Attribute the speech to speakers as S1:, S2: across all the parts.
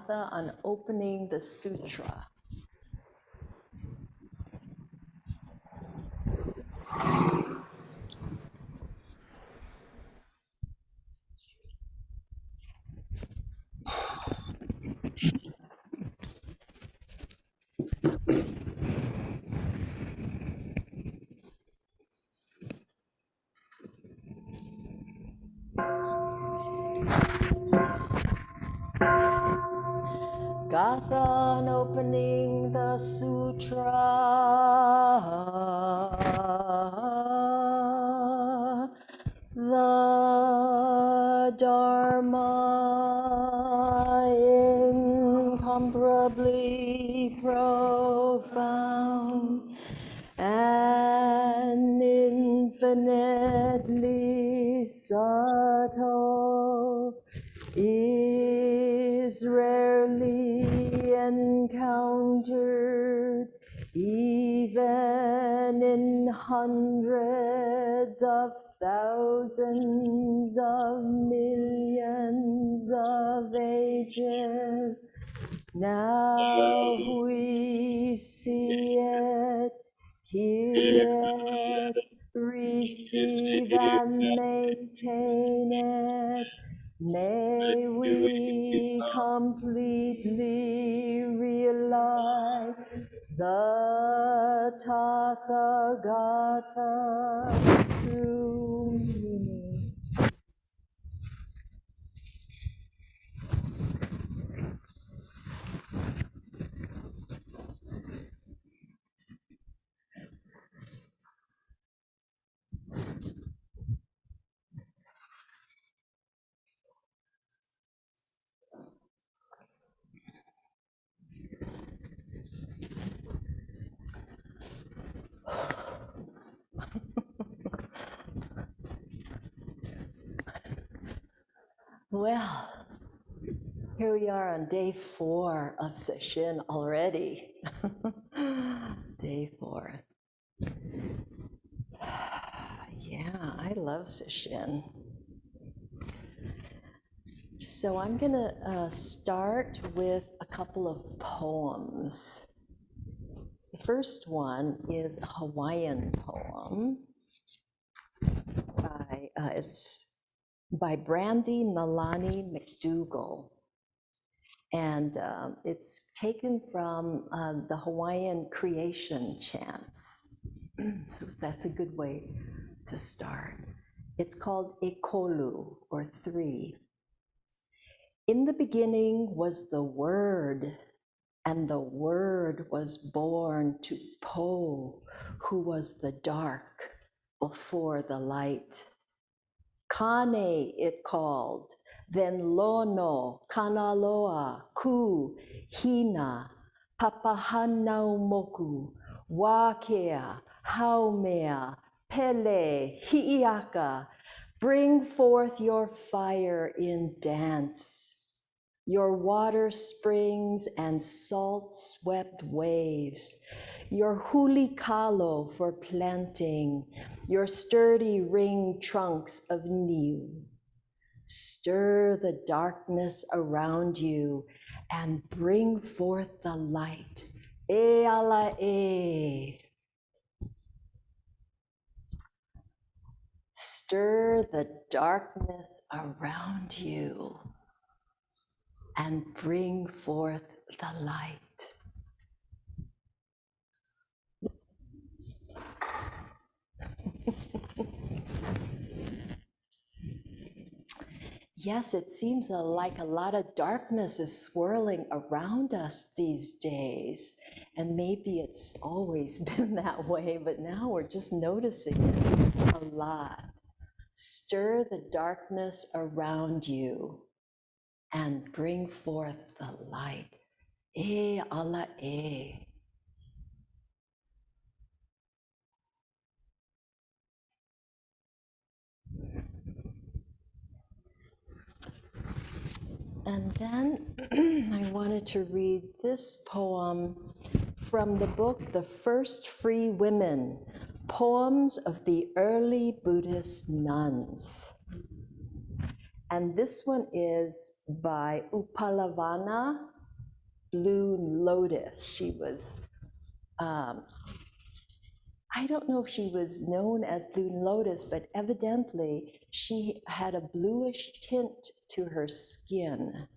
S1: Gatha on opening the sutra. Gatha on opening the sutra, the Dharma incomparably profound and infinitely subtle is rarely encountered, even in hundreds of thousands of millions of ages. Now we see it, hear it, receive and maintain it. May we completely realize the Tathagata's true meaning. Well, here we are on day 4 of session already. Day 4. Yeah, I love session. So I'm gonna start with a couple of poems. The first one is a Hawaiian poem it's by Brandy Nalani McDougall. And it's taken from the Hawaiian creation chants. So that's a good way to start. It's called Ekolu, or 3. In the beginning was the Word, and the Word was born to Po, who was the dark before the light. Kane it called, then Lono, Kanaloa, Ku, Hina, Papahanaumoku, Wakea, Haumea, Pele, Hi'iaka, bring forth your fire in dance, your water springs and salt-swept waves, your hulikalo for planting, your sturdy ring trunks of niu. Stir the darkness around you and bring forth the light. E ala e. Stir the darkness around you and bring forth the light. Yes, it seems like a lot of darkness is swirling around us these days. And maybe it's always been that way, but now we're just noticing it a lot. Stir the darkness around you and bring forth the light. E ala e. And then I wanted to read this poem from the book, The First Free Women, Poems of the Early Buddhist Nuns. And this one is by Upalavana blue lotus. She was, I don't know if she was known as Blue Lotus, but evidently she had a bluish tint to her skin.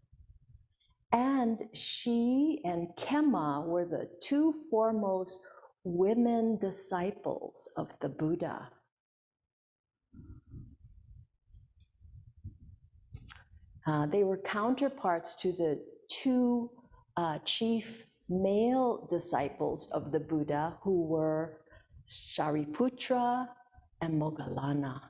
S1: And she and Kema were the two foremost women disciples of the Buddha. They were counterparts to the two chief male disciples of the Buddha, who were Shariputra and Moggallana.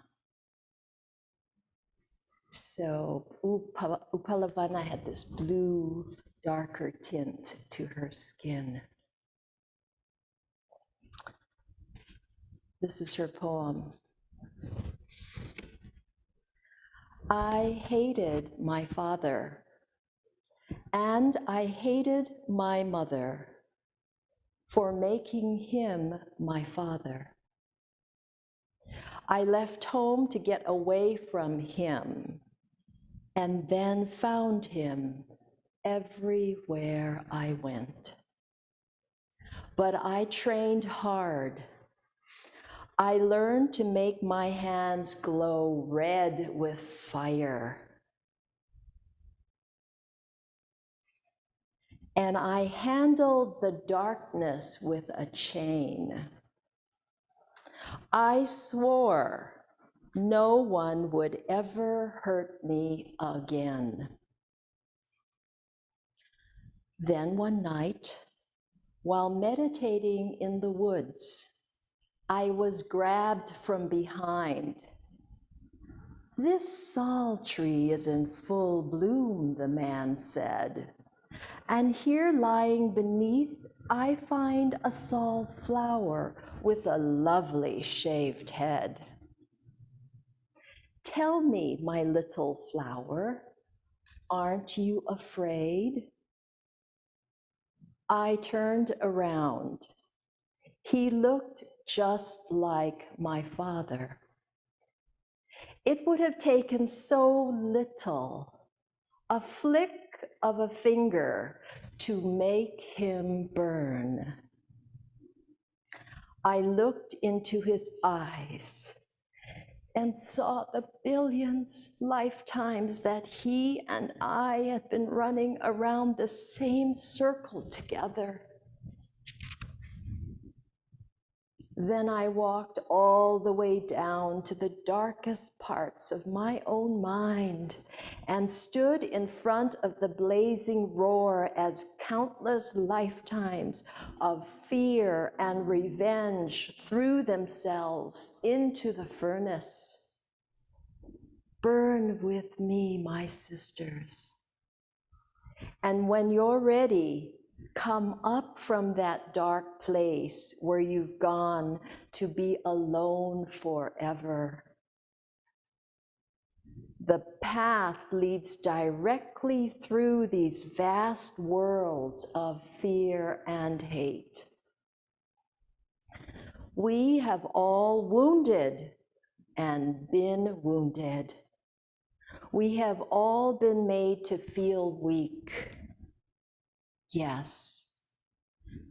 S1: So Upalavana had this blue, darker tint to her skin. This is her poem. I hated my father, and I hated my mother for making him my father. I left home to get away from him, and then found him everywhere I went. But I trained hard. I learned to make my hands glow red with fire. And I handled the darkness with a chain. I swore no one would ever hurt me again. Then one night, while meditating in the woods, I was grabbed from behind. This sal tree is in full bloom, the man said. And here lying beneath, I find a sal flower with a lovely shaved head. Tell me, my little flower, aren't you afraid? I turned around. He looked just like my father. It would have taken so little, a flick of a finger, to make him burn. I looked into his eyes and saw the billions lifetimes that he and I had been running around the same circle together. Then I walked all the way down to the darkest parts of my own mind and stood in front of the blazing roar as countless lifetimes of fear and revenge threw themselves into the furnace. Burn with me, my sisters. And when you're ready, come up from that dark place where you've gone to be alone forever. The path leads directly through these vast worlds of fear and hate. We have all wounded and been wounded. We have all been made to feel weak. Yes,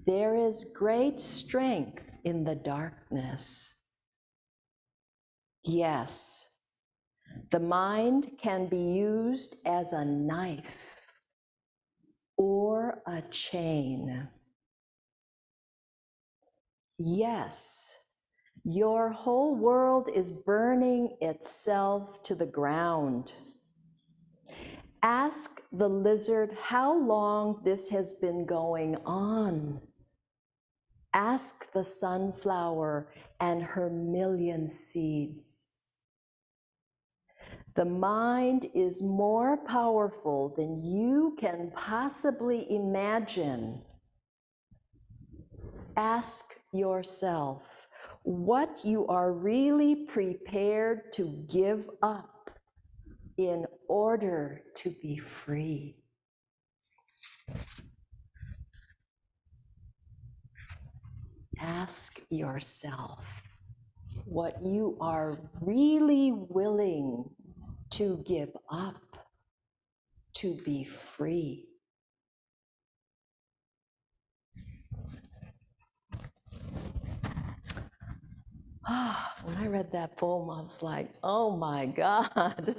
S1: there is great strength in the darkness. Yes, the mind can be used as a knife or a chain. Yes, your whole world is burning itself to the ground. Ask the lizard how long this has been going on. Ask the sunflower and her million seeds. The mind is more powerful than you can possibly imagine. Ask yourself what you are really prepared to give up in order to be free. Ask yourself what you are really willing to give up to be free. When I read that poem, I was like, oh my God.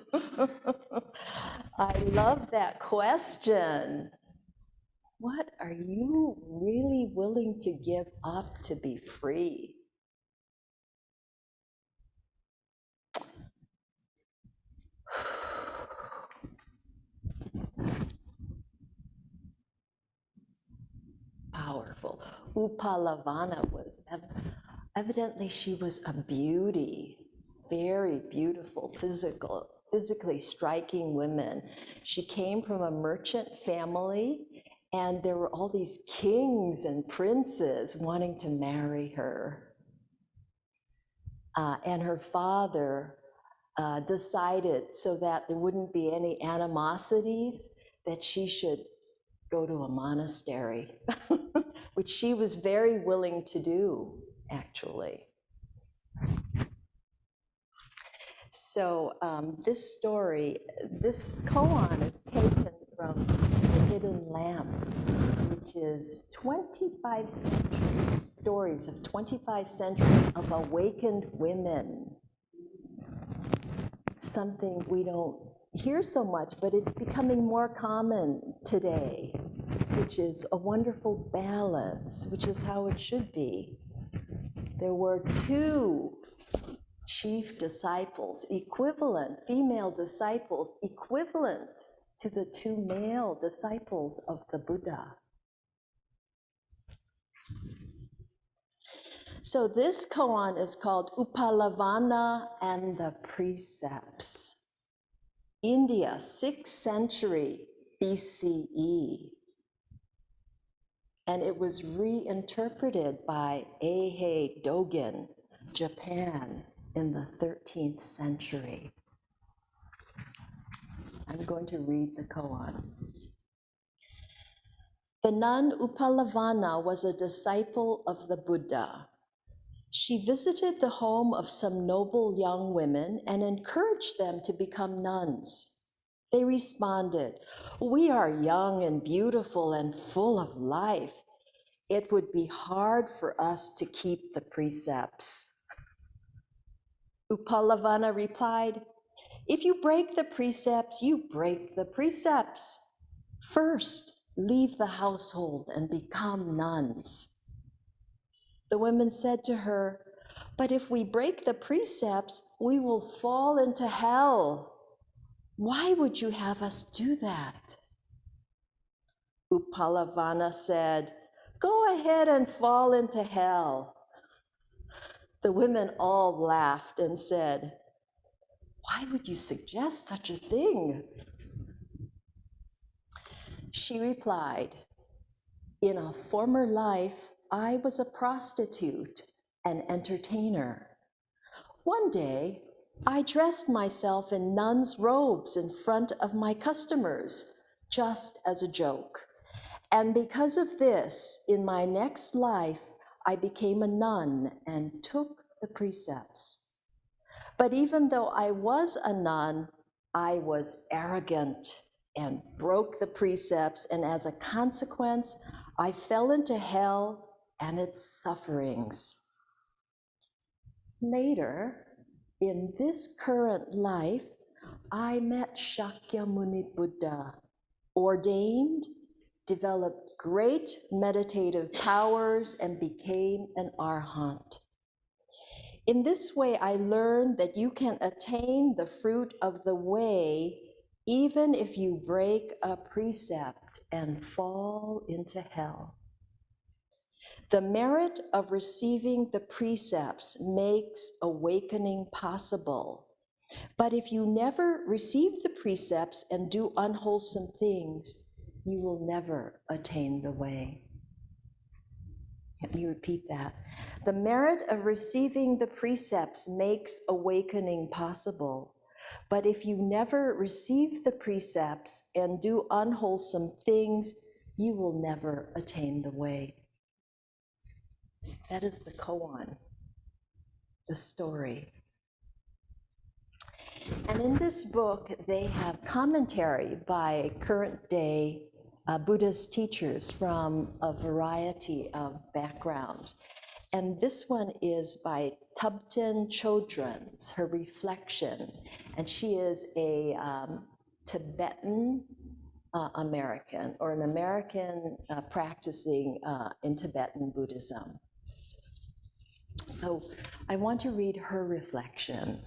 S1: I love that question. What are you really willing to give up to be free? Powerful. Upalavana was, evidently she was a beauty, very beautiful, physically striking woman. She came from a merchant family, and there were all these kings and princes wanting to marry her. And her father decided, so that there wouldn't be any animosities, that she should go to a monastery, which she was very willing to do, actually. So this story, this koan is taken from The Hidden Lamp, which is 25 centuries, stories of 25 centuries of awakened women. Something we don't hear so much, but it's becoming more common today, which is a wonderful balance, which is how it should be. There were two chief disciples, equivalent, female disciples, equivalent to the two male disciples of the Buddha. So this koan is called Upalavana and the Precepts. India, 6th century BCE. And it was reinterpreted by Eihei Dogen, Japan, in the 13th century. I'm going to read the koan. The nun Upalavana was a disciple of the Buddha. She visited the home of some noble young women and encouraged them to become nuns. They responded, "We are young and beautiful and full of life. It would be hard for us to keep the precepts." Upalavana replied, "If you break the precepts, you break the precepts. First, leave the household and become nuns." The women said to her, "But if we break the precepts, we will fall into hell. Why would you have us do that?" Upalavana said, "Go ahead and fall into hell." The women all laughed and said, "Why would you suggest such a thing?" She replied, "In a former life, I was a prostitute, an entertainer. One day, I dressed myself in nun's robes in front of my customers, just as a joke. And because of this, in my next life, I became a nun and took the precepts. But even though I was a nun, I was arrogant and broke the precepts, and as a consequence, I fell into hell and its sufferings. Later, in this current life, I met Shakyamuni Buddha, ordained, developed great meditative powers, and became an arhat. In this way, I learned that you can attain the fruit of the way even if you break a precept and fall into hell. The merit of receiving the precepts makes awakening possible. But if you never receive the precepts and do unwholesome things, you will never attain the way. Let me repeat that. The merit of receiving the precepts makes awakening possible. But if you never receive the precepts and do unwholesome things, you will never attain the way. That is the koan, the story. And in this book, they have commentary by current day Buddhist teachers from a variety of backgrounds. And this one is by Tubten Chodron's, her reflection. And she is a Tibetan American, or an American practicing in Tibetan Buddhism. So I want to read her reflection.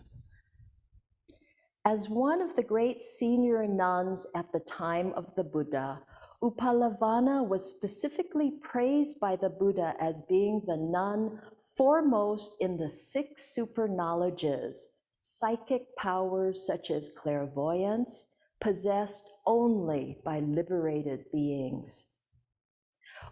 S1: As one of the great senior nuns at the time of the Buddha, Upalavana was specifically praised by the Buddha as being the nun foremost in the 6 super knowledges, psychic powers such as clairvoyance, possessed only by liberated beings.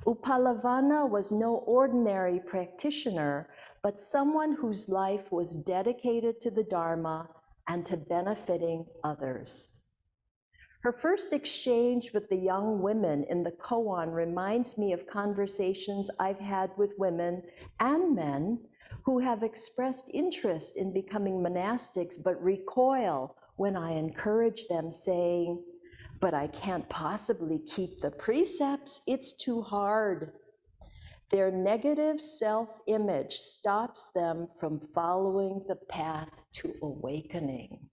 S1: Upalavana was no ordinary practitioner, but someone whose life was dedicated to the Dharma and to benefiting others. Her first exchange with the young women in the koan reminds me of conversations I've had with women and men who have expressed interest in becoming monastics but recoil when I encourage them, saying, "But I can't possibly keep the precepts, it's too hard." Their negative self-image stops them from following the path to awakening.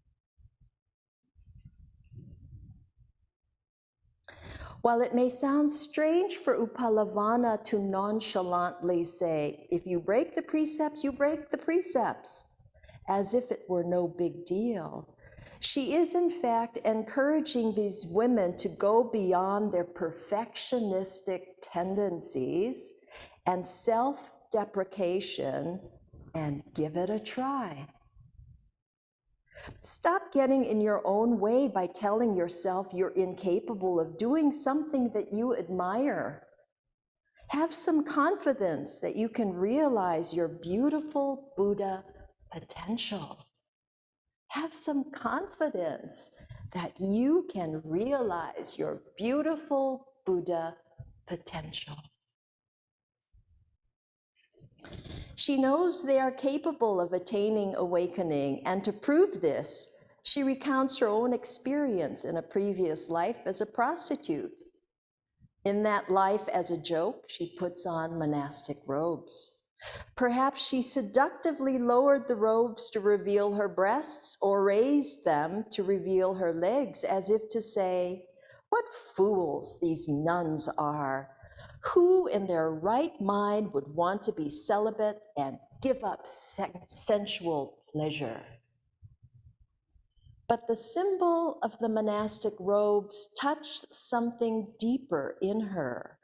S1: While it may sound strange for Upalavana to nonchalantly say, "If you break the precepts, you break the precepts," as if it were no big deal, she is in fact encouraging these women to go beyond their perfectionistic tendencies and self-deprecation and give it a try. Stop getting in your own way by telling yourself you're incapable of doing something that you admire. Have some confidence that you can realize your beautiful Buddha potential. Have some confidence that you can realize your beautiful Buddha potential. She knows they are capable of attaining awakening, and to prove this, she recounts her own experience in a previous life as a prostitute. In that life, as a joke, she puts on monastic robes. Perhaps she seductively lowered the robes to reveal her breasts, or raised them to reveal her legs, as if to say, "What fools these nuns are! Who in their right mind would want to be celibate and give up sensual pleasure?" But the symbol of the monastic robes touched something deeper in her,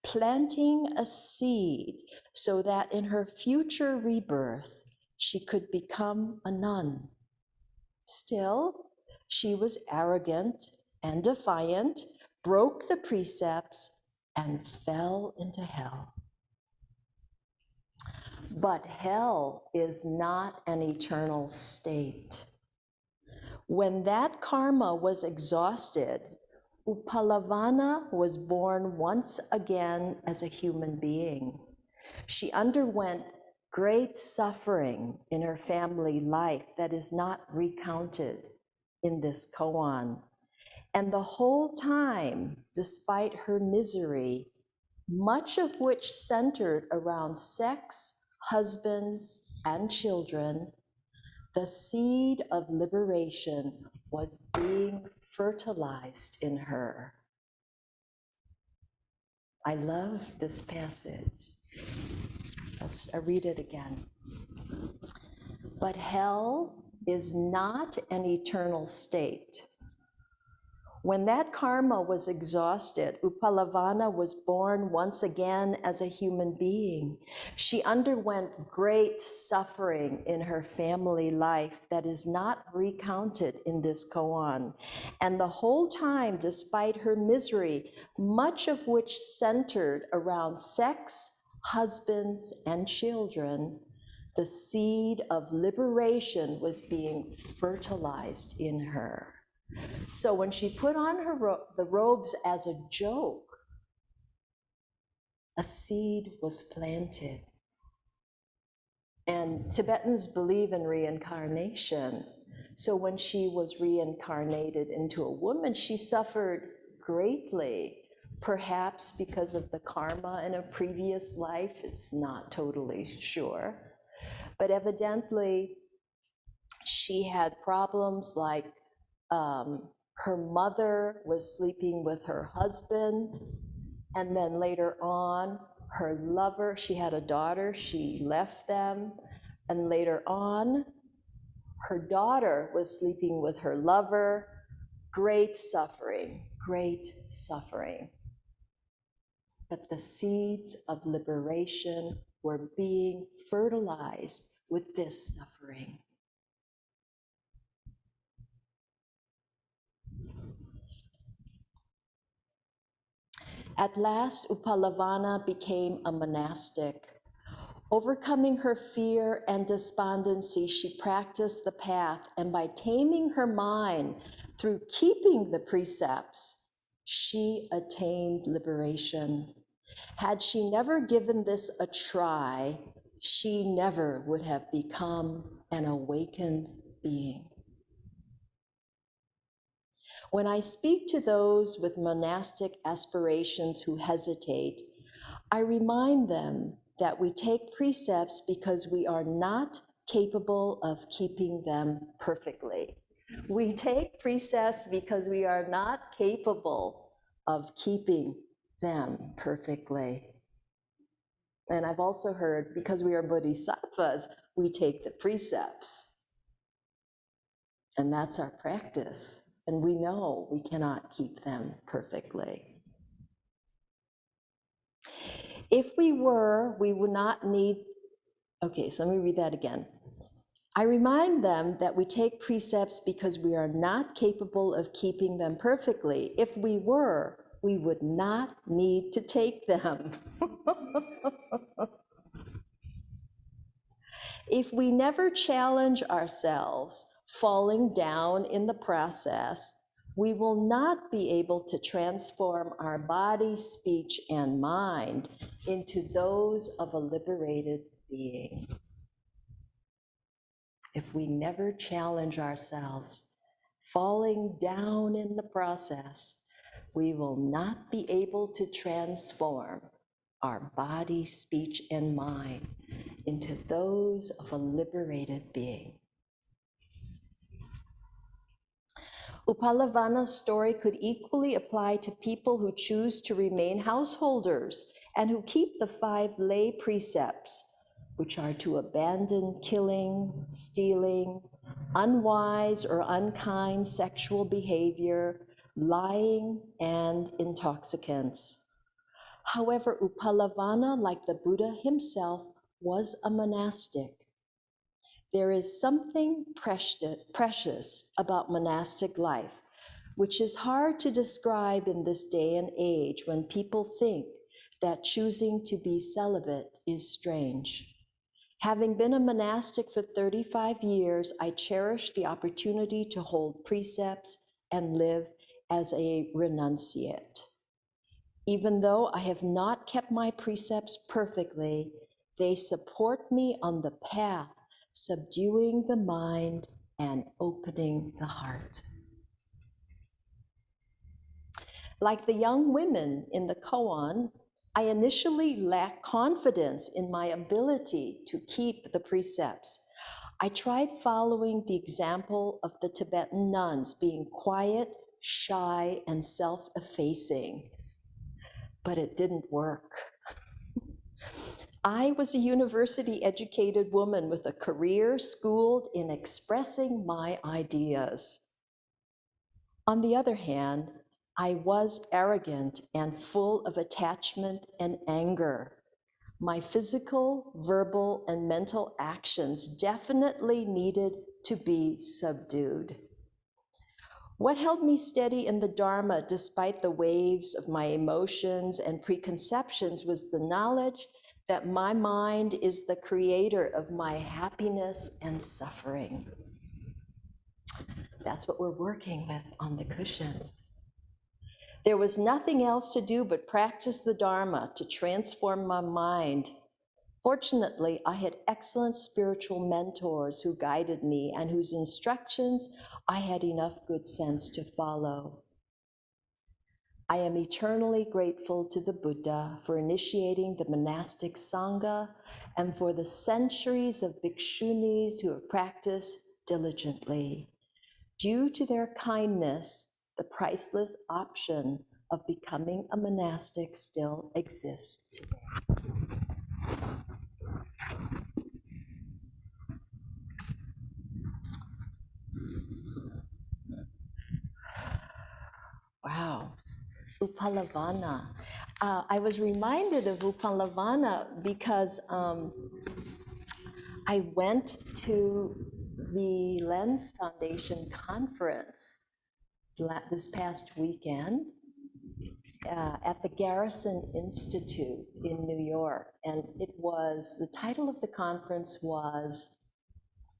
S1: planting a seed so that in her future rebirth, she could become a nun. Still, she was arrogant and defiant, broke the precepts, and fell into hell. But hell is not an eternal state. When that karma was exhausted, Upalavana was born once again as a human being. She underwent great suffering in her family life that is not recounted in this koan. And the whole time, despite her misery, much of which centered around sex, husbands, and children, the seed of liberation was being fertilized in her. I love this passage. I'll read it again. But hell is not an eternal state. When that karma was exhausted, Upalavana was born once again as a human being. She underwent great suffering in her family life that is not recounted in this koan. And the whole time, despite her misery, much of which centered around sex, husbands, and children, the seed of liberation was being fertilized in her. So when she put on the robes as a joke, a seed was planted. And Tibetans believe in reincarnation. So when she was reincarnated into a woman, she suffered greatly, perhaps because of the karma in a previous life. It's not totally sure. But evidently, she had problems like her mother was sleeping with her husband, and then later on, her lover, she had a daughter, she left them, and later on, her daughter was sleeping with her lover. Great suffering, great suffering. But the seeds of liberation were being fertilized with this suffering. At last, Upalavana became a monastic. Overcoming her fear and despondency, she practiced the path, and by taming her mind through keeping the precepts, she attained liberation. Had she never given this a try, she never would have become an awakened being. When I speak to those with monastic aspirations who hesitate, I remind them that we take precepts because we are not capable of keeping them perfectly. We take precepts because we are not capable of keeping them perfectly. And I've also heard, because we are bodhisattvas, we take the precepts. And that's our practice. And we know we cannot keep them perfectly. If we were, we would not need, okay, so let me read that again. I remind them that we take precepts because we are not capable of keeping them perfectly. If we were, we would not need to take them. If we never challenge ourselves, falling down in the process, we will not be able to transform our body, speech, and mind into those of a liberated being. If we never challenge ourselves, falling down in the process, we will not be able to transform our body, speech, and mind into those of a liberated being. Upalavana's story could equally apply to people who choose to remain householders and who keep the 5 lay precepts, which are to abandon killing, stealing, unwise or unkind sexual behavior, lying, and intoxicants. However, Upalavana, like the Buddha himself, was a monastic. There is something precious about monastic life, which is hard to describe in this day and age when people think that choosing to be celibate is strange. Having been a monastic for 35 years, I cherish the opportunity to hold precepts and live as a renunciate. Even though I have not kept my precepts perfectly, they support me on the path, subduing the mind and opening the heart. Like the young women in the koan, I initially lacked confidence in my ability to keep the precepts. I tried following the example of the Tibetan nuns, being quiet, shy, and self-effacing, but it didn't work. I was a university-educated woman with a career schooled in expressing my ideas. On the other hand, I was arrogant and full of attachment and anger. My physical, verbal, and mental actions definitely needed to be subdued. What held me steady in the Dharma despite the waves of my emotions and preconceptions was the knowledge that my mind is the creator of my happiness and suffering. That's what we're working with on the cushion. There was nothing else to do but practice the Dharma to transform my mind. Fortunately, I had excellent spiritual mentors who guided me and whose instructions I had enough good sense to follow. I am eternally grateful to the Buddha for initiating the monastic Sangha and for the centuries of bhikshunis who have practiced diligently. Due to their kindness, the priceless option of becoming a monastic still exists today. Wow, Upalavana. I was reminded of Upalavana because I went to the Lens Foundation conference this past weekend at the Garrison Institute in New York. And it was, the title of the conference was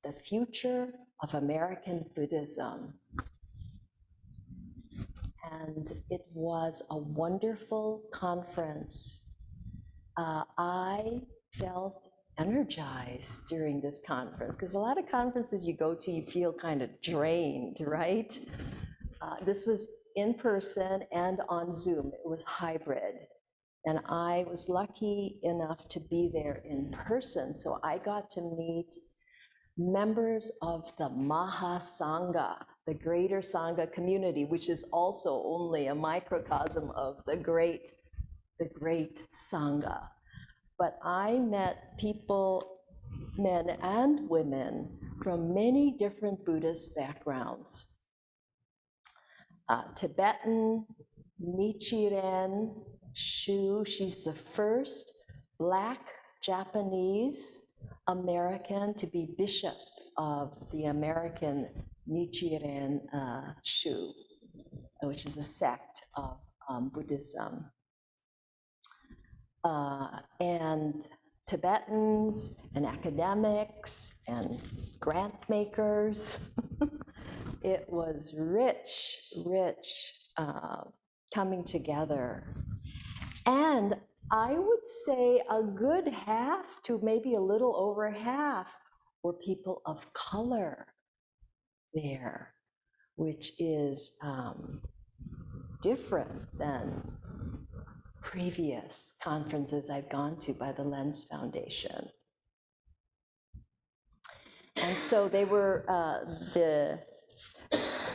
S1: The Future of American Buddhism. And it was a wonderful conference. I felt energized during this conference, because a lot of conferences you go to, you feel kind of drained, right? This was in person and on Zoom. It was hybrid. And I was lucky enough to be there in person, so I got to meet members of the Mahasangha, the greater Sangha community, which is also only a microcosm of the great Sangha. But I met people, men and women, from many different Buddhist backgrounds. Tibetan, Nichiren Shu, she's the first Black Japanese American to be bishop of the American Nichiren Shu, which is a sect of Buddhism. And Tibetans and academics and grant makers. It was rich coming together. And I would say a good half to maybe a little over half were people of color there, which is different than previous conferences I've gone to by the Lens Foundation. And so they were, the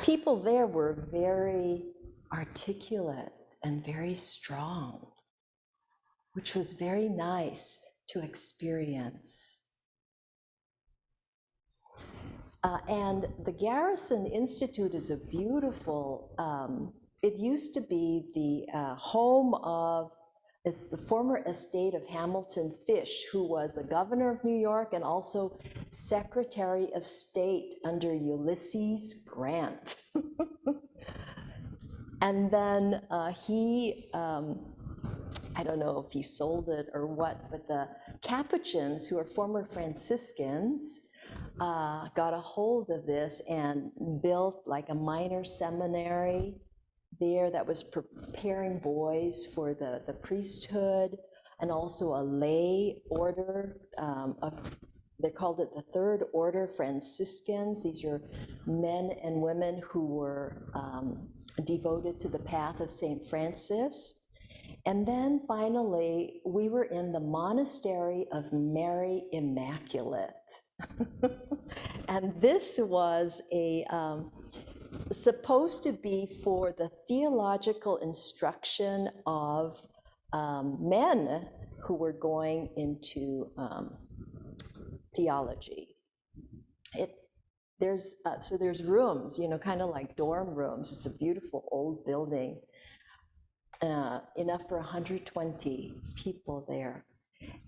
S1: people there were very articulate and very strong, which was very nice to experience. And the Garrison Institute is a beautiful, it used to be the home of, it's the former estate of Hamilton Fish, who was the governor of New York and also Secretary of State under Ulysses Grant. And then he, I don't know if he sold it or what, but the Capuchins, who are former Franciscans, got a hold of this and built like a minor seminary there that was preparing boys for the priesthood, and also a lay order of, they called it the Third Order Franciscans. These are men and women who were devoted to the path of St. Francis. And then finally, we were in the Monastery of Mary Immaculate. And this was a supposed to be for the theological instruction of men who were going into theology. So there's rooms, you know, kind of like dorm rooms. It's a beautiful old building, enough for 120 people there.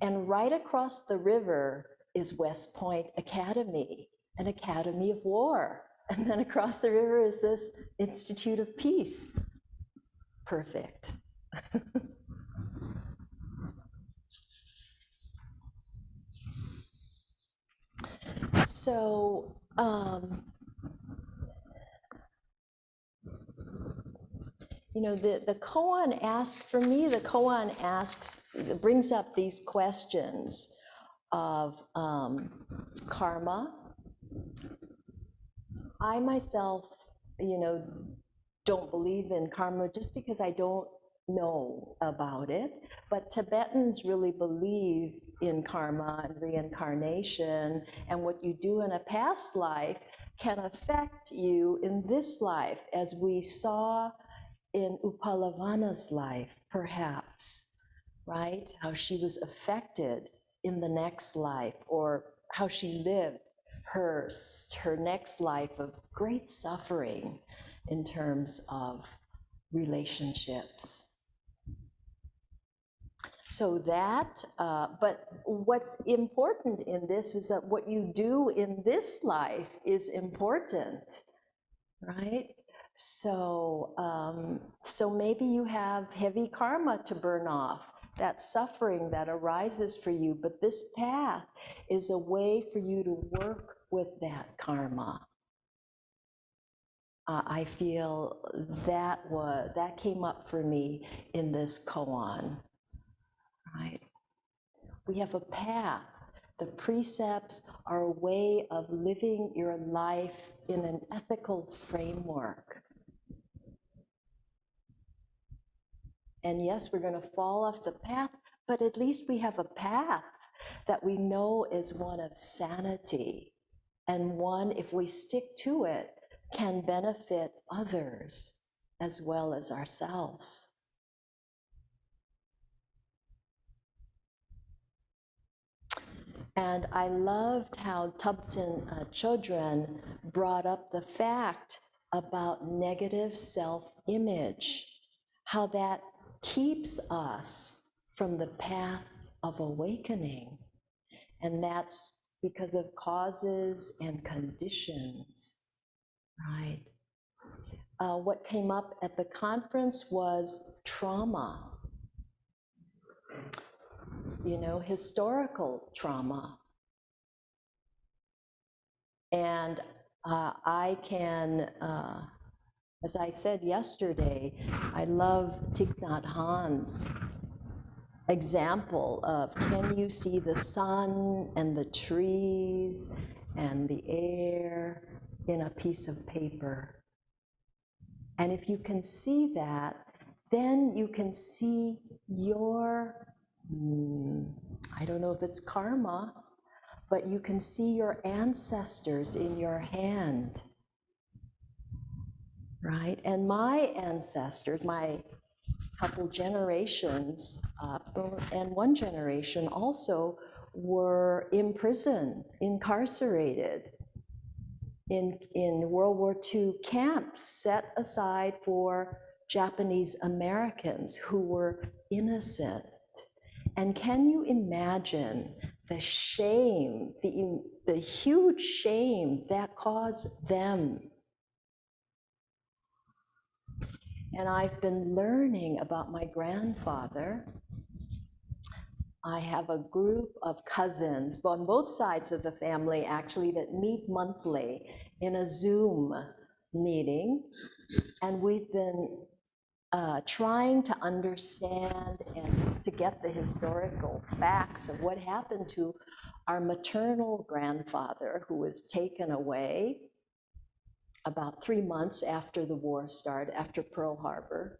S1: And right across the river is West Point Academy, an academy of war. And then across the river is this Institute of Peace. Perfect. So, you know, the koan asks, for me, the koan brings up these questions of karma. I myself, you know, don't believe in karma just because I don't know about it, but Tibetans really believe in karma and reincarnation, and what you do in a past life can affect you in this life, as we saw in Upalavana's life, perhaps, right? How she was affected in the next life, or how she lived her next life of great suffering in terms of relationships. So that, but what's important in this is that what you do in this life is important, right? So, so maybe you have heavy karma to burn off, that suffering that arises for you, but this path is a way for you to work with that karma. I feel that came up for me in this koan, right? We have a path. The precepts are a way of living your life in an ethical framework. And yes, we're going to fall off the path, but at least we have a path that we know is one of sanity, and one, if we stick to it, can benefit others as well as ourselves. And I loved how Tubten Chodron brought up the fact about negative self-image, how that keeps us from the path of awakening. And that's because of causes and conditions, right? What came up at the conference was trauma, you know, historical trauma. And I can, as I said yesterday, I love Thich Nhat Hanh's example of, can you see the sun and the trees and the air in a piece of paper? And if you can see that, then you can see your, I don't know if it's karma, but you can see your ancestors in your hand, right? And my ancestors, my couple generations, and one generation also, were imprisoned, incarcerated in World War II camps set aside for Japanese Americans who were innocent. And can you imagine the shame, the huge shame that caused them? And I've been learning about my grandfather. I have a group of cousins on both sides of the family, actually, that meet monthly in a Zoom meeting. And we've been trying to understand and to get the historical facts of what happened to our maternal grandfather, who was taken away about 3 months after the war started, after Pearl Harbor.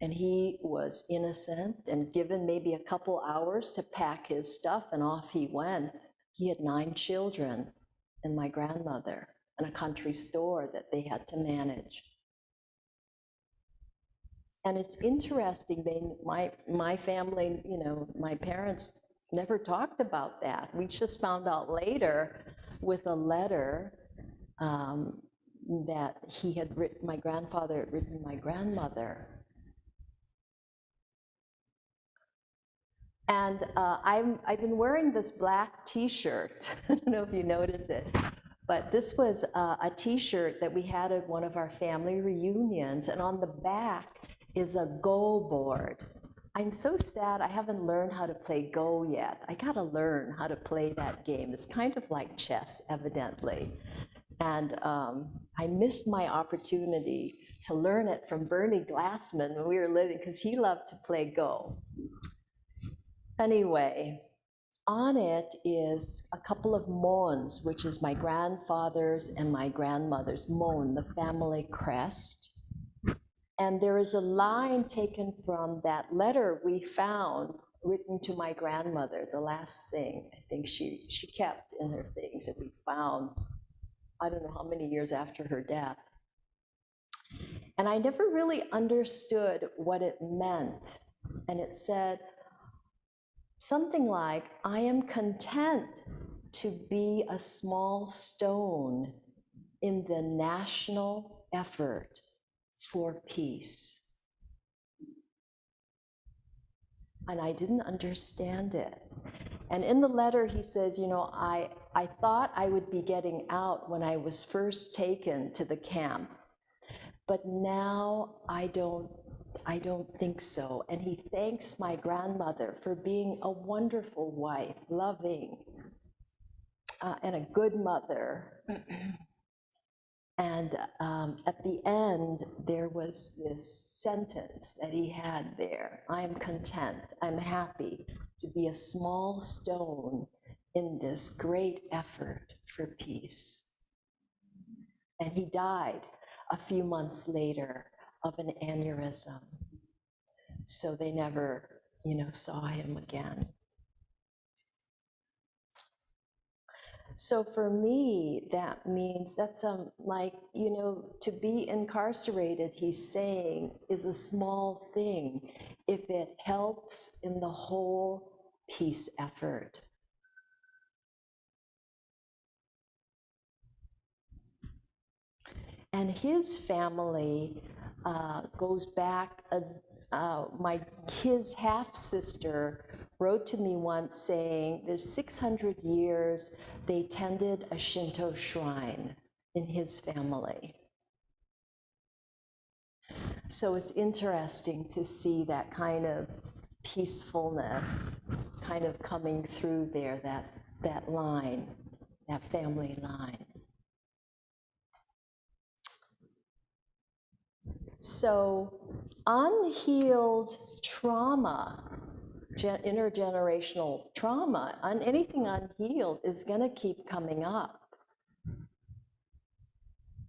S1: And he was innocent and given maybe a couple hours to pack his stuff, and off he went. He had 9 children and my grandmother and a country store that they had to manage. And it's interesting, my family, you know, my parents never talked about that. We just found out later with a letter that he had written, my grandfather had written my grandmother. And I've been wearing this black t-shirt. I don't know if you notice it, but this was a t-shirt that we had at one of our family reunions, and on the back is a Go board. I'm so sad I haven't learned how to play Go yet. I gotta learn how to play that game. It's kind of like chess, evidently. And I missed my opportunity to learn it from Bernie Glassman when we were living, because he loved to play Go. Anyway, on it is a couple of mons, which is my grandfather's and my grandmother's mon, the family crest. And there is a line taken from that letter we found written to my grandmother, the last thing I think she kept in her things that we found, I don't know how many years after her death. And I never really understood what it meant. And it said something like, I am content to be a small stone in the national effort for peace. And I didn't understand it. And in the letter, he says, you know, I thought I would be getting out when I was first taken to the camp, but now I don't think so. And he thanks my grandmother for being a wonderful wife, loving, and a good mother. And at the end, there was this sentence that he had there: I am content, I'm happy to be a small stone in this great effort for peace. And he died a few months later of an aneurysm. So they never, you know, saw him again. So for me, that means that's like, you know, to be incarcerated, he's saying, is a small thing if it helps in the whole peace effort. And his family goes back, his half-sister wrote to me once saying, there's 600 years they tended a Shinto shrine in his family. So it's interesting to see that kind of peacefulness kind of coming through there, that line, that family line. So unhealed trauma, intergenerational trauma, anything unhealed is going to keep coming up.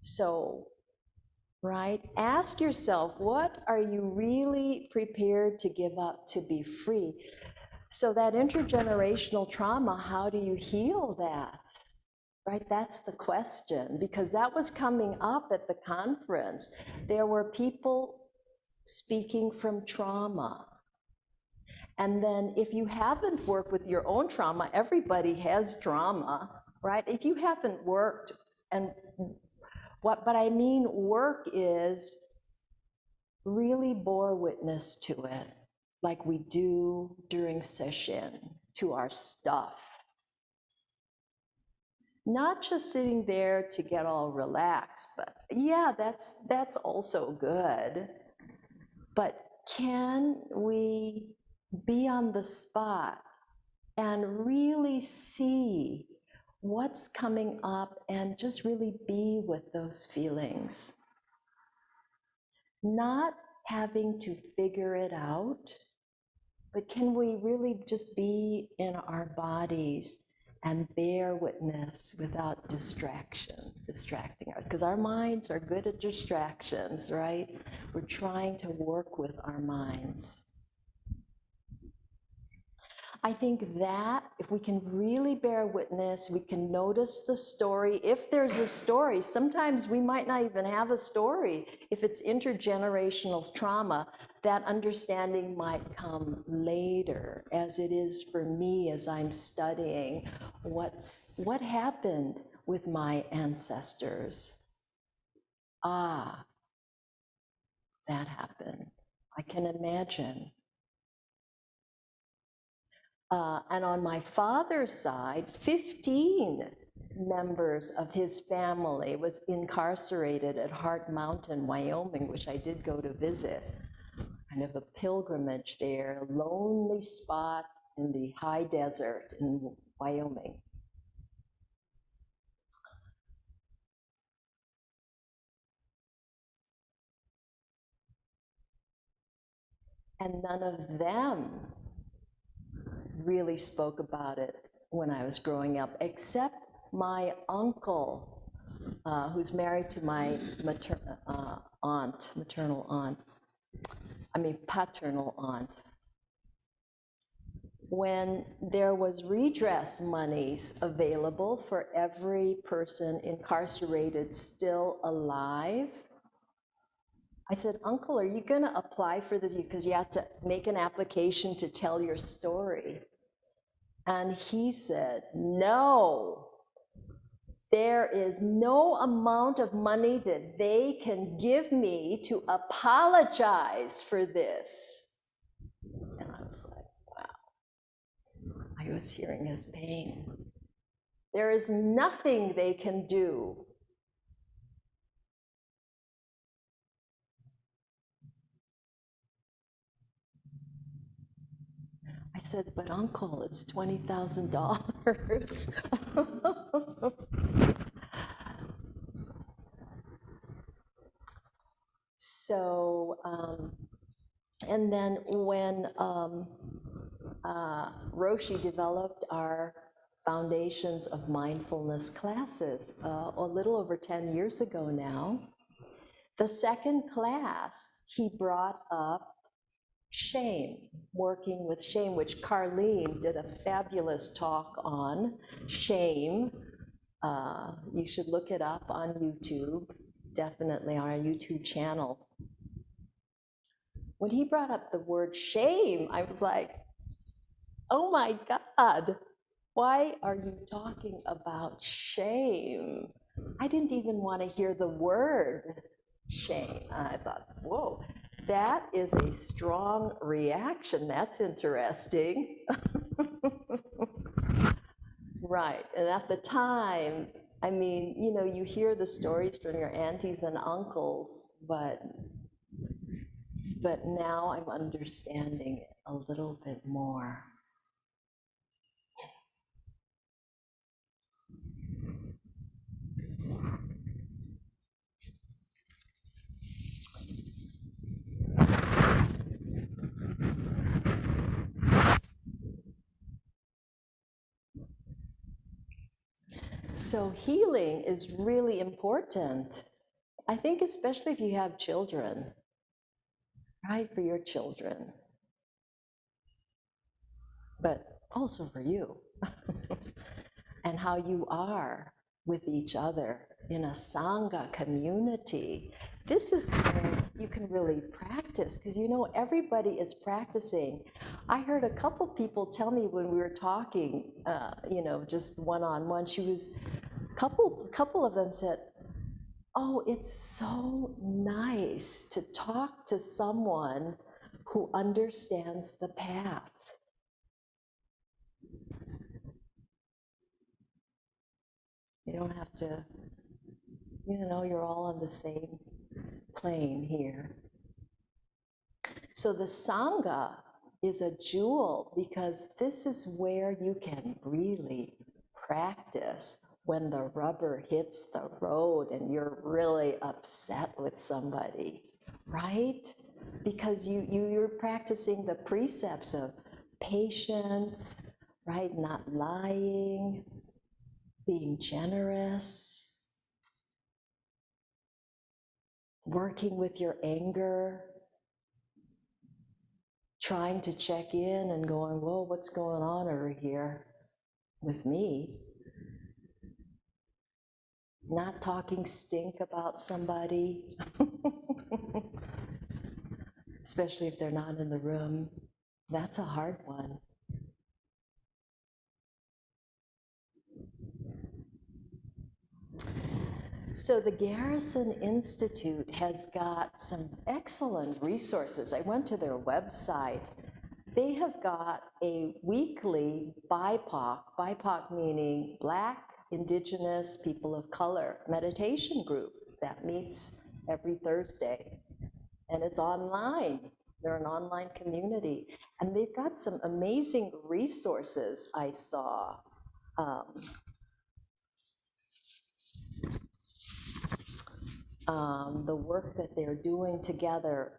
S1: So, right, ask yourself, what are you really prepared to give up to be free? So that intergenerational trauma, how do you heal that? Right, that's the question, because that was coming up at the conference. There were people speaking from trauma. And then if you haven't worked with your own trauma, everybody has trauma, right? If you haven't worked, and but I mean work is really bore witness to it, like we do during session, to our stuff. Not just sitting there to get all relaxed, but yeah, that's also good. But can we be on the spot and really see what's coming up and just really be with those feelings? Not having to figure it out, but can we really just be in our bodies and bear witness without distracting us? Because our minds are good at distractions, right? We're trying to work with our minds. I think that if we can really bear witness, we can notice the story. If there's a story, sometimes we might not even have a story. If it's intergenerational trauma, that understanding might come later, as it is for me as I'm studying what happened with my ancestors. Ah, that happened. I can imagine. And on my father's side, 15 members of his family was incarcerated at Heart Mountain, Wyoming, which I did go to visit. Kind of a pilgrimage there, a lonely spot in the high desert in Wyoming. And none of them really spoke about it when I was growing up, except my uncle, who's married to my paternal aunt. When there was redress monies available for every person incarcerated still alive, I said, Uncle, are you gonna apply for this? Because you have to make an application to tell your story. And he said, no, there is no amount of money that they can give me to apologize for this. And I was like, wow, I was hearing his pain. There is nothing they can do. I said, but Uncle, it's $20,000. So, and then when Roshi developed our Foundations of Mindfulness classes a little over 10 years ago now, the second class, he brought up shame, working with shame, which Carlene did a fabulous talk on shame. You should look it up on YouTube, definitely on our YouTube channel. When he brought up the word shame, I was like, oh my God, why are you talking about shame? I didn't even want to hear the word shame. And I thought, whoa, that is a strong reaction. That's interesting. Right, and at the time, I mean, you know, you hear the stories from your aunties and uncles, but now I'm understanding it a little bit more. So healing is really important. I think especially if you have children, right, for your children, but also for you, and how you are with each other in a Sangha community. This is where you can really practice, because you know, everybody is practicing. I heard a couple people tell me when we were talking, you know, just one-on-one, couple of them said, oh, it's so nice to talk to someone who understands the path. You don't have to, you know, you're all on the same plane here. So the Sangha is a jewel, because this is where you can really practice when the rubber hits the road and you're really upset with somebody, right? Because you're practicing the precepts of patience, right? Not lying, being generous, working with your anger, trying to check in and going, whoa, what's going on over here with me? Not talking stink about somebody, especially if they're not in the room. That's a hard one. So the Garrison Institute has got some excellent resources. I went to their website. They have got a weekly BIPOC meaning Black, Indigenous, People of Color meditation group that meets every Thursday. And it's online. They're an online community. And they've got some amazing resources I saw. The work that they're doing together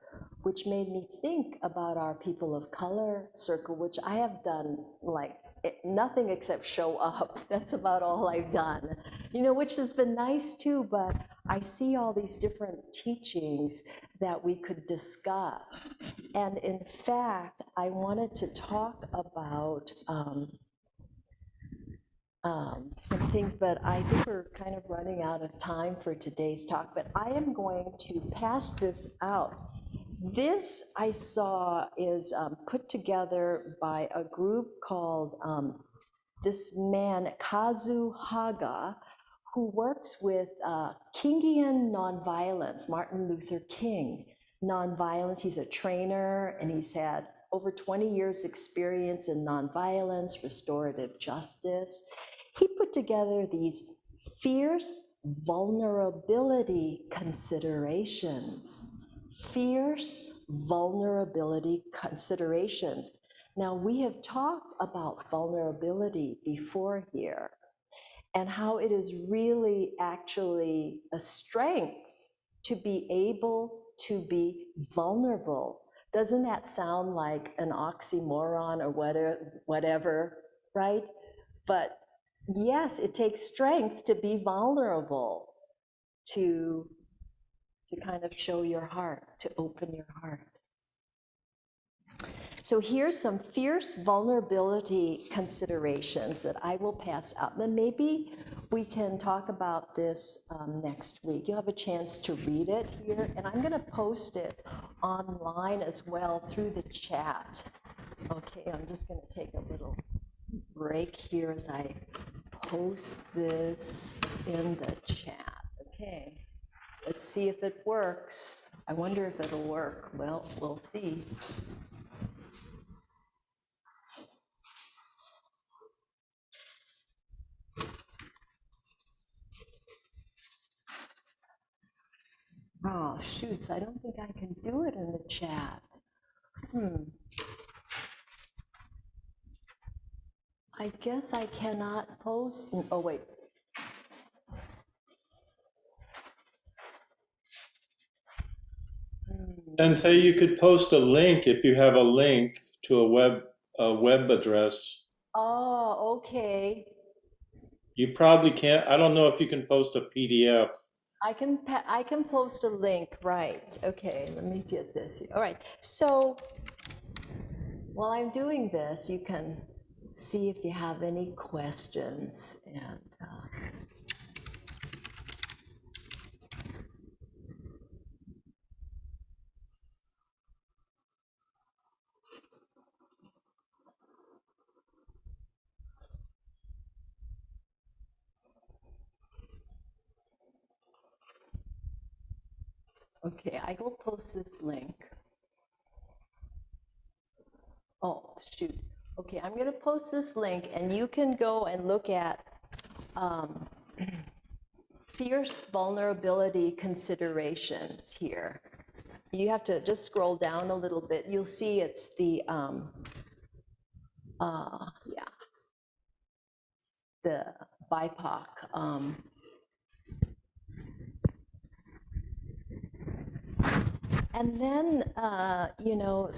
S1: which made me think about our people of color circle, which I have done like nothing except show up. That's about all I've done, you know, which has been nice too, but I see all these different teachings that we could discuss. And in fact, I wanted to talk about some things, but I think we're kind of running out of time for today's talk, but I am going to pass this out. This I saw is put together by a group called this man, Kazu Haga, who works with Kingian nonviolence, Martin Luther King nonviolence. He's a trainer and he's had over 20 years experience in nonviolence, restorative justice. He put together these fierce vulnerability considerations. Fierce vulnerability considerations. Now, we have talked about vulnerability before here and how it is really actually a strength to be able to be vulnerable. Doesn't that sound like an oxymoron or whatever, right? But yes, it takes strength to be vulnerable, to kind of show your heart, to open your heart. So here's some fierce vulnerability considerations that I will pass out. Then maybe we can talk about this next week. You'll have a chance to read it here, and I'm going to post it online as well through the chat. Okay, I'm just going to take a little break here as I post this in the chat. Okay, let's see if it works. I wonder if it'll work. Well, we'll see. Oh, shoots, I don't think I can do it in the chat. I guess I cannot post, oh wait.
S2: Sensei, you could post a link if you have a link to a web address.
S1: Oh, okay.
S2: You probably can't, I don't know if you can post a PDF.
S1: I can post a link, right? Okay, let me get this. All right, so while I'm doing this, you can see if you have any questions. And okay, I will post this link. Oh, shoot. Okay, I'm going to post this link, and you can go and look at fierce vulnerability considerations here. You have to just scroll down a little bit. You'll see it's the, the BIPOC. And then, you know,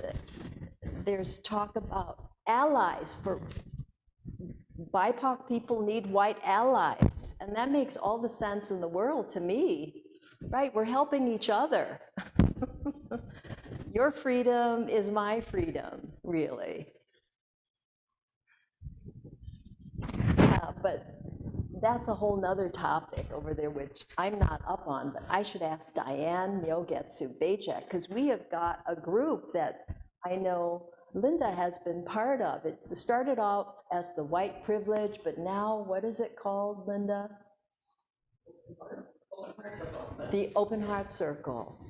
S1: there's talk about allies. For BIPOC people need white allies, and that makes all the sense in the world to me, right? We're helping each other. Your freedom is my freedom, really. But that's a whole nother topic over there, which I'm not up on, but I should ask Diane Myogetsu Bajek, because we have got a group that I know Linda has been part of. It started off as the white privilege, but now what is it called, Linda? The Open Heart Circle.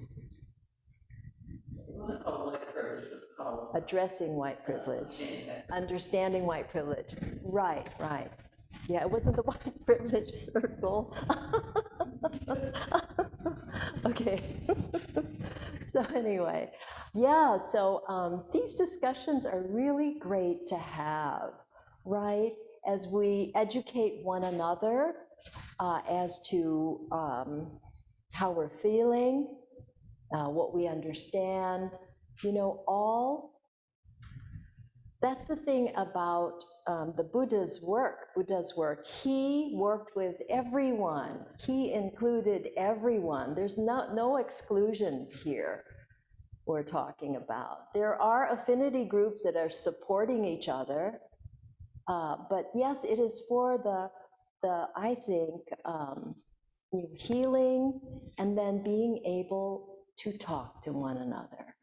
S3: It wasn't called white privilege, it was called
S1: Addressing white privilege. Understanding white privilege. Right, right. Yeah, it wasn't the white privilege circle. Okay. So anyway, yeah, so these discussions are really great to have, right? As we educate one another as to how we're feeling, what we understand, that's the thing about the Buddha's work. He worked with everyone. He included everyone. There's no exclusions here we're talking about. There are affinity groups that are supporting each other, but yes, it is for the I think, healing and then being able to talk to one another.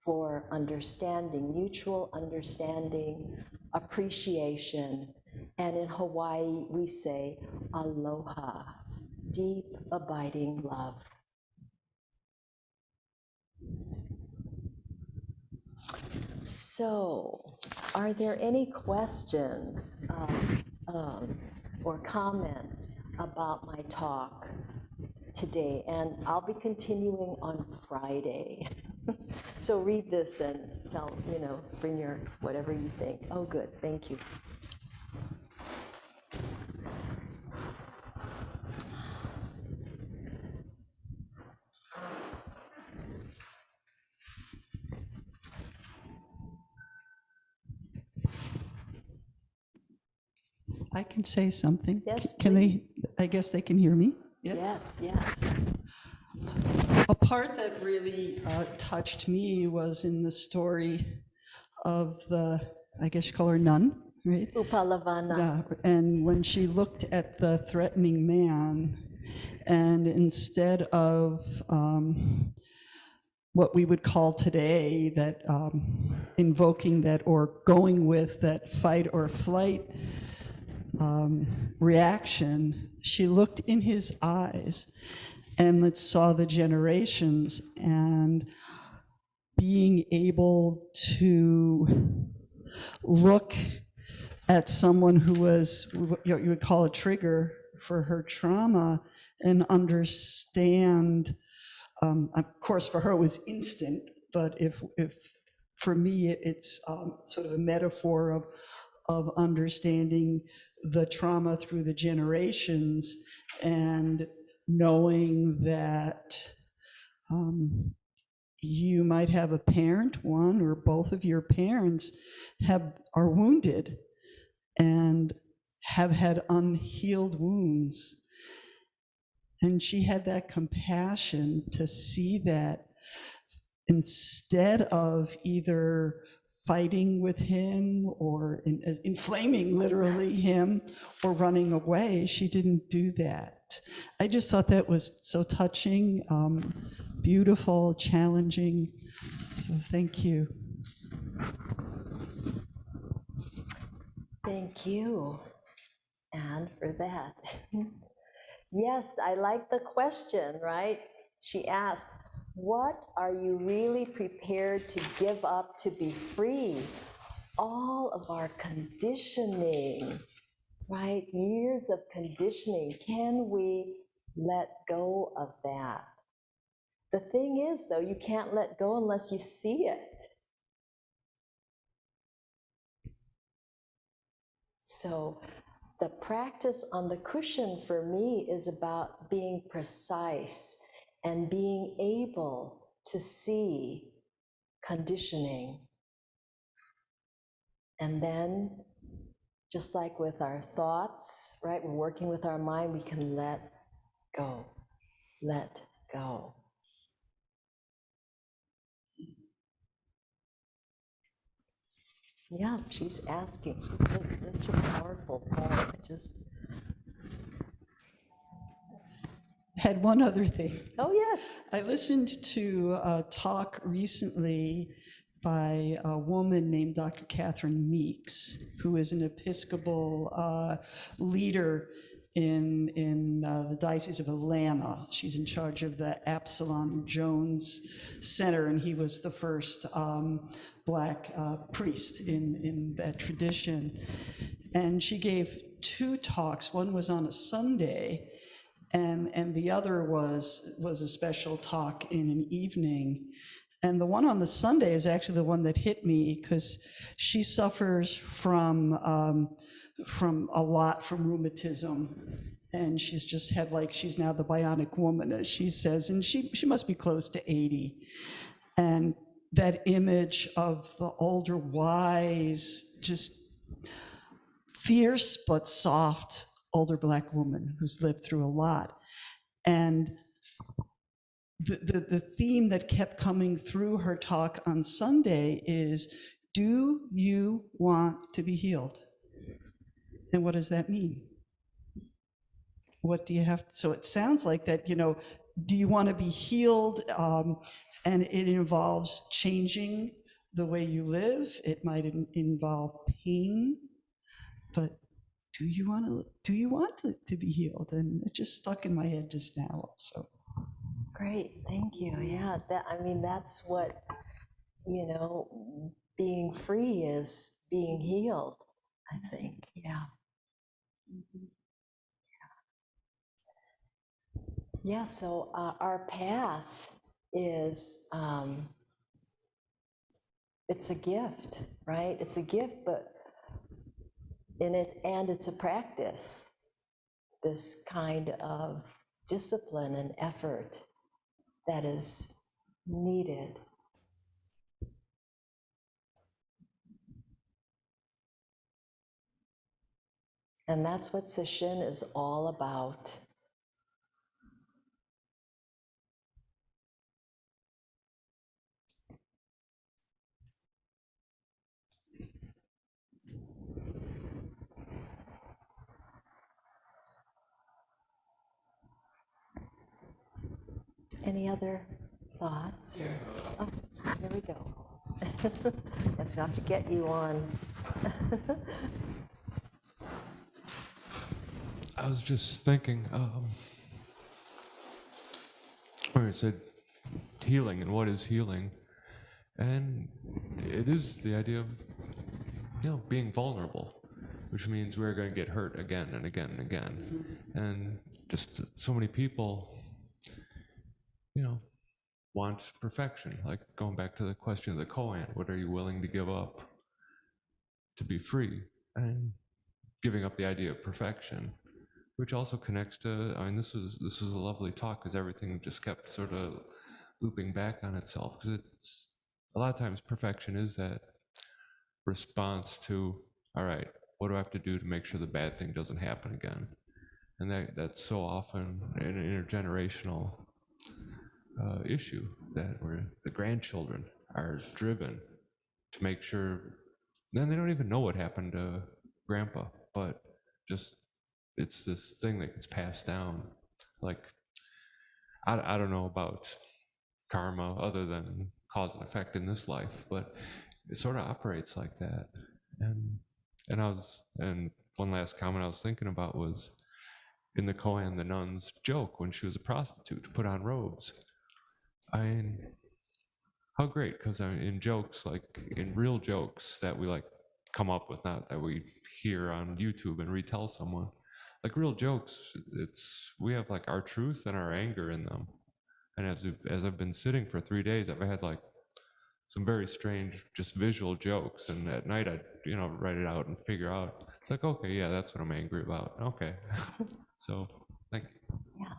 S1: For understanding, mutual understanding, appreciation, and in Hawaii we say aloha, deep abiding love. So, are there any questions or comments about my talk today? And I'll be continuing on Friday. So read this and tell, bring your whatever you think. Oh, good, thank you.
S4: I can say something.
S1: Yes,
S4: Can they, I guess they can hear me?
S1: Yes.
S4: A part that really touched me was in the story of the, I guess you call her nun, right?
S1: Upalavana.
S4: Yeah, and when she looked at the threatening man, and instead of what we would call today that invoking that or going with that fight or flight reaction, she looked in his eyes and saw the generations, and being able to look at someone who was what you would call a trigger for her trauma and understand, of course for her it was instant, but if for me it's sort of a metaphor of understanding the trauma through the generations and knowing that you might have a parent, one or both of your parents are wounded and have had unhealed wounds. And she had that compassion to see that instead of either fighting with him or inflaming literally him or running away, she didn't do that. I just thought that was so touching, beautiful, challenging. So thank you.
S1: Thank you, Anne, for that. Yes, I like the question, right? She asked, what are you really prepared to give up to be free? All of our conditioning, right? Years of conditioning. Can we let go of that? The thing is, though, you can't let go unless you see it. So the practice on the cushion for me is about being precise and being able to see conditioning. And then, just like with our thoughts, right, we're working with our mind, we can let go, let go. Yeah, she's asking. It's such a powerful poem.
S4: Had one other thing.
S1: Oh, yes.
S4: I listened to a talk recently by a woman named Dr. Catherine Meeks, who is an Episcopal leader in the Diocese of Atlanta. She's in charge of the Absalom Jones Center, and he was the first Black priest in that tradition. And she gave two talks. One was on a Sunday, and the other was a special talk in an evening. And the one on the Sunday is actually the one that hit me, because she suffers from rheumatism, and she's just had she's now the bionic woman, as she says, and she must be close to 80. And that image of the older, wise, just fierce but soft older Black woman who's lived through a lot. And the theme that kept coming through her talk on Sunday is, do you want to be healed? And what does that mean? What do you have? So it sounds like that, do you want to be healed? And it involves changing the way you live. It might involve pain, but do you want to be healed? And it just stuck in my head just now also.
S1: Great, thank you. Yeah, that's what, being free is being healed, I think. Yeah. Mm-hmm. Yeah, so our path is, it's a gift, right? It's a gift, but it's a practice, this kind of discipline and effort that is needed. And that's what Sesshin is all about. Any other thoughts? Oh, here we go. Guess we have to get you on.
S5: I was just thinking, where it said healing and what is healing, and it is the idea of, being vulnerable, which means we're going to get hurt again and again and again, and just so many people, want perfection. Like going back to the question of the koan, what are you willing to give up to be free? And giving up the idea of perfection, which also connects to, this was a lovely talk, because everything just kept sort of looping back on itself, because it's a lot of times perfection is that response to, all right, what do I have to do to make sure the bad thing doesn't happen again? And that's so often an intergenerational issue, that where the grandchildren are driven to make sure, then they don't even know what happened to grandpa, but just it's this thing that gets passed down. Like, I don't know about karma other than cause and effect in this life, but it sort of operates like that. And one last comment I was thinking about was in the koan, the nun's joke when she was a prostitute to put on robes. How great, because in jokes, like in real jokes that we come up with, not that we hear on YouTube and retell someone, like real jokes, we have our truth and our anger in them. And as I've been sitting for 3 days, I've had some very strange, just visual jokes. And at night, I'd write it out and figure out. It's like, okay, yeah, that's what I'm angry about. Okay, so thank you.
S1: Yeah.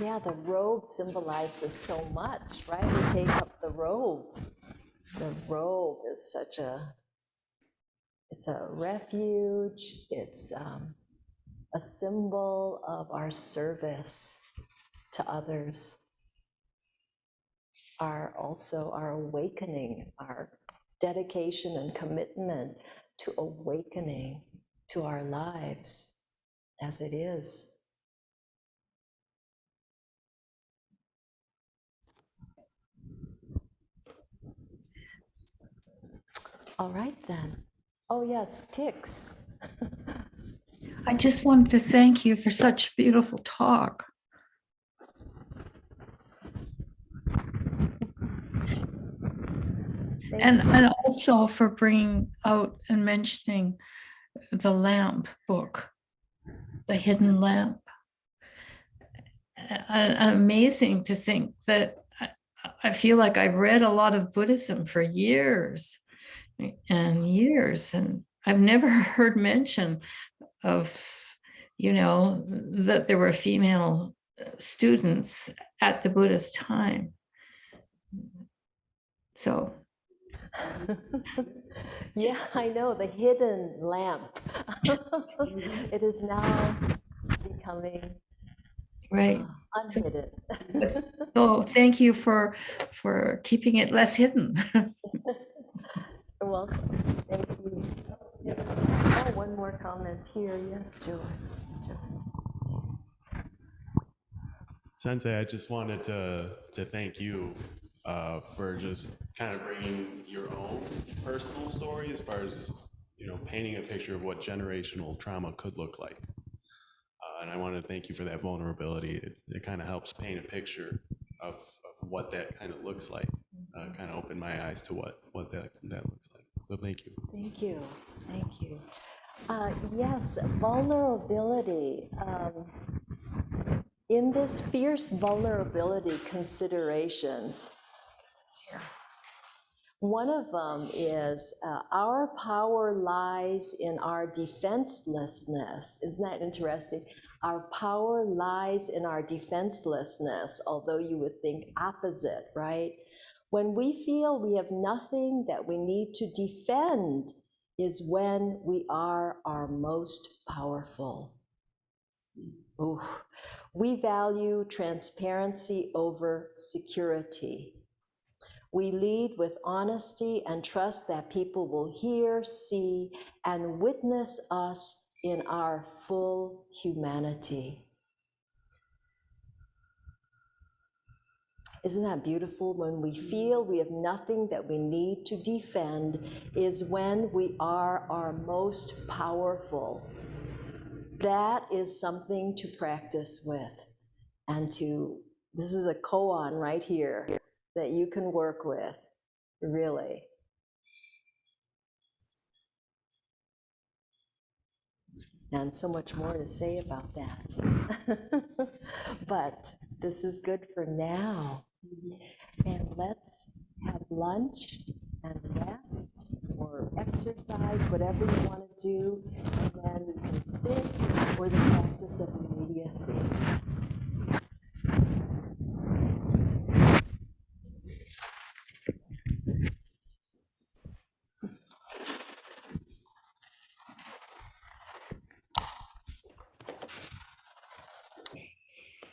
S1: Yeah, the robe symbolizes so much, right? We take up the robe. The robe is it's a refuge. It's a symbol of our service to others. Also our awakening, our dedication and commitment to awakening to our lives as it is. All right then. Oh yes, pics.
S6: I just wanted to thank you for such a beautiful talk. And also for bringing out and mentioning the lamp book, The Hidden Lamp. Amazing to think that I feel like I've read a lot of Buddhism for years and years, and I've never heard mention of, that there were female students at the Buddha's time. So,
S1: Yeah, I know, the hidden lamp. It is now becoming
S6: right.
S1: unhidden.
S6: So thank you for keeping it less hidden.
S1: You're welcome. Thank you. Oh, one more comment here. Yes, Joy.
S7: Sensei, I just wanted to thank you for just kind of bringing your own personal story as far as, painting a picture of what generational trauma could look like. And I want to thank you for that vulnerability. It kind of helps paint a picture of what that kind of looks like. Kind of opened my eyes to what that looks like. So thank you.
S1: Thank you. Thank you. Yes, vulnerability. In this fierce vulnerability considerations, one of them is our power lies in our defenselessness. Isn't that interesting? Our power lies in our defenselessness, although you would think opposite, right? When we feel we have nothing that we need to defend is when we are our most powerful. Ooh. We value transparency over security. We lead with honesty and trust that people will hear, see, and witness us in our full humanity. Isn't that beautiful? When we feel we have nothing that we need to defend is when we are our most powerful. That is something to practice with and this is a koan right here that you can work with, really. And so much more to say about that. But this is good for now. And let's have lunch and rest or exercise, whatever you want to do. And then you can sit or the practice of immediacy.